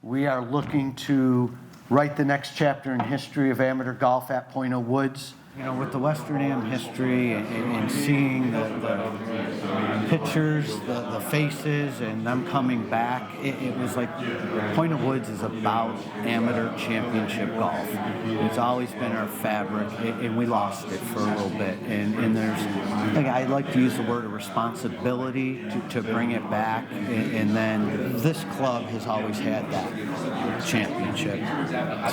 We are looking to write the next chapter in history of amateur golf at Point of Woods. You know, with the Western Am history and seeing the pictures, the faces, and them coming back, it was like Point of Woods is about amateur championship golf. It's always been our fabric, and we lost it for a little bit. And there's, I like to use the word of responsibility to bring it back. And then this club has always had that championship,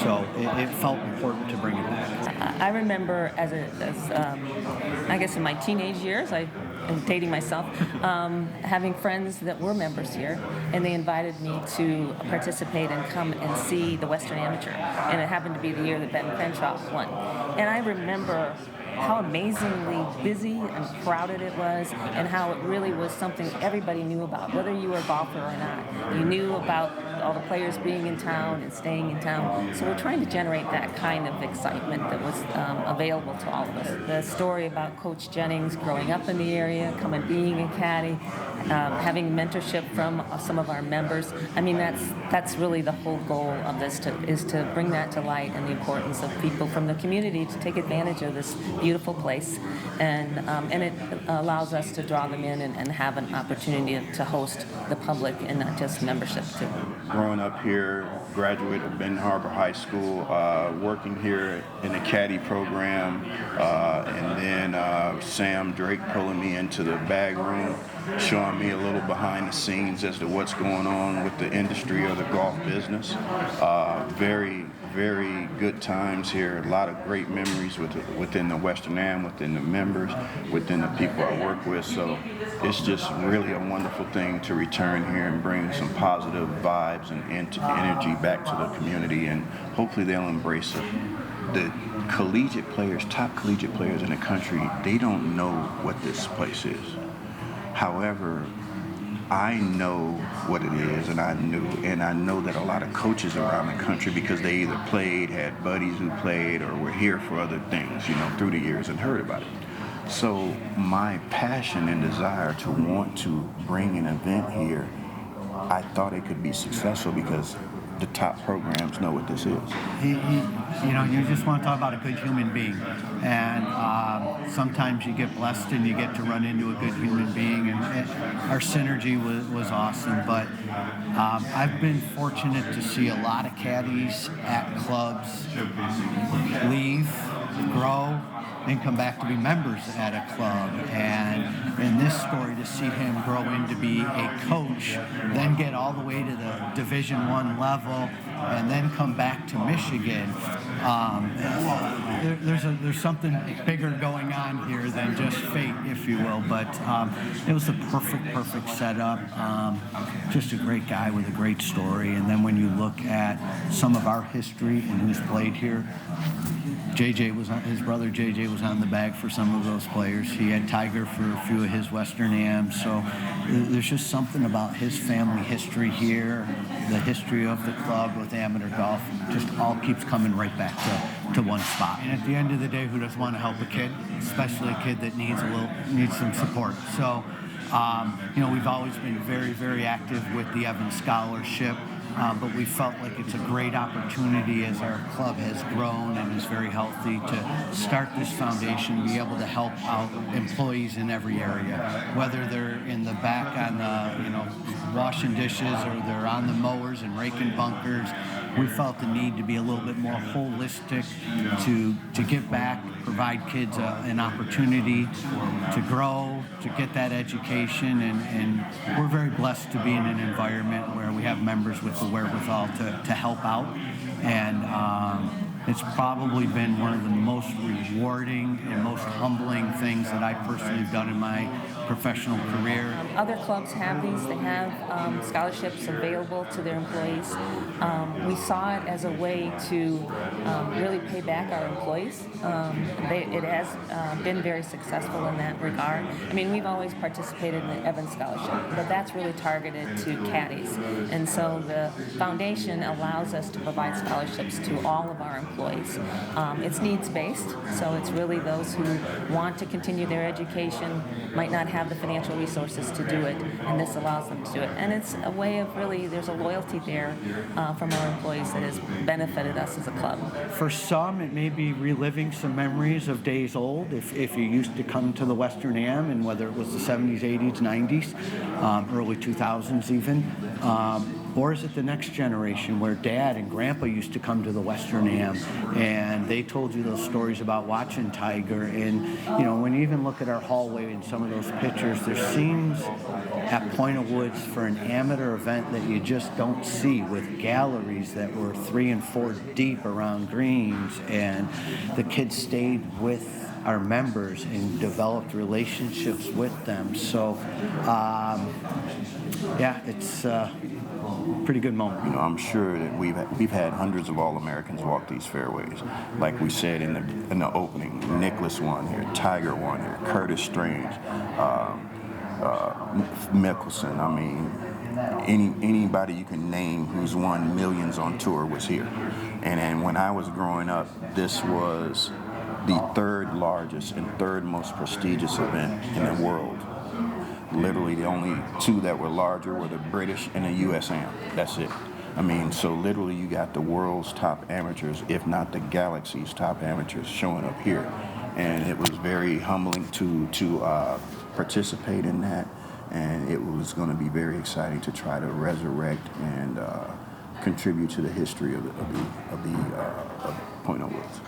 so it felt important to bring it back. I remember as I guess in my teenage years, I am dating myself, having friends that were members here, and they invited me to participate and come and see the Western Amateur, and it happened to be the year that Benton Harbor won. And I remember how amazingly busy and crowded it was, and how it really was something everybody knew about, whether you were a golfer or not. You knew about all the players being in town and staying in town. So we're trying to generate that kind of excitement that was available to all of us. The story about Coach Jennings growing up in the area, being a caddy, having mentorship from some of our members. I mean, that's really the whole goal of this, is to bring that to light, and the importance of people from the community to take advantage of this beautiful place, and it allows us to draw them in and have an opportunity to host the public and not just membership too. Growing up here, graduate of Benton Harbor High School, working here in the caddy program, and then Sam Drake pulling me into the bag room, showing me a little behind the scenes as to what's going on with the industry of the golf business. Very, very good times here. A lot of great memories within the Western Am, within the members, within the people I work with. So it's just really a wonderful thing to return here and bring some positive vibes and energy back to the community, and hopefully they'll embrace it. The collegiate players, top collegiate players in the country, they don't know what this place is. However, I know what it is, and I know that a lot of coaches around the country, because they either played, had buddies who played, or were here for other things, through the years and heard about it. So my passion and desire to want to bring an event here, I thought it could be successful because the top programs know what this is. You just want to talk about a good human being, and sometimes you get blessed and you get to run into a good human being, and our synergy was awesome. But I've been fortunate to see a lot of caddies at clubs leave, grow, and come back to be members at a club. And in this story, to see him grow into be a coach, then get all the way to the Division I level, and then come back to Michigan. There's something bigger going on here than just fate, if you will. But it was the perfect setup. Just a great guy with a great story. And then when you look at some of our history and who's played here, his brother JJ was on the bag for some of those players. He had Tiger for a few of his Western Ams. So there's just something about his family history here, the history of the club with amateur golf, just all keeps coming right back to one spot. And at the end of the day, who doesn't want to help a kid, especially a kid that needs some support? So, we've always been very, very active with the Evans Scholarship. But we felt like it's a great opportunity as our club has grown and is very healthy to start this foundation, be able to help out employees in every area, whether they're in the back on the, washing dishes, or they're on the mowers and raking bunkers. We felt the need to be a little bit more holistic, to give back, provide kids an opportunity to grow, to get that education, and we're very blessed to be in an environment where we have members with the wherewithal to help out, and it's probably been one of the most rewarding and most humbling things that I personally have done in my professional career. Other clubs have these. They have scholarships available to their employees. We saw it as a way to really pay back our employees. It has been very successful in that regard. I mean, we've always participated in the Evans Scholarship, but that's really targeted to caddies. And so the foundation allows us to provide scholarships to all of our employees employees. It's needs-based, so it's really those who want to continue their education, might not have the financial resources to do it, and this allows them to do it. And it's a way of really, there's a loyalty there from our employees that has benefited us as a club. For some, it may be reliving some memories of days old. If you used to come to the Western Am, and whether it was the 70s, 80s, 90s, early 2000s even, or is it the next generation where Dad and Grandpa used to come to the Western Am and they told you those stories about watching Tiger? And you know, when you even look at our hallway in some of those pictures, there seems at Point of Woods for an amateur event that you just don't see, with galleries that were 3 and 4 deep around greens, and the kids stayed with our members and developed relationships with them. So yeah, it's a pretty good moment. You know, I'm sure that we've had hundreds of All-Americans walk these fairways. Like we said in the opening, Nicholas won here, Tiger won here, Curtis Strange, Mickelson. I mean, anybody you can name who's won millions on tour was here. And when I was growing up, this was the 3rd largest and 3rd most prestigious event in the world. Literally, the only 2 that were larger were the British and the US Am. That's it. I mean, so literally you got the world's top amateurs, if not the galaxy's top amateurs, showing up here. And it was very humbling to participate in that. And it was going to be very exciting to try to resurrect and contribute to the history of Point of Woods.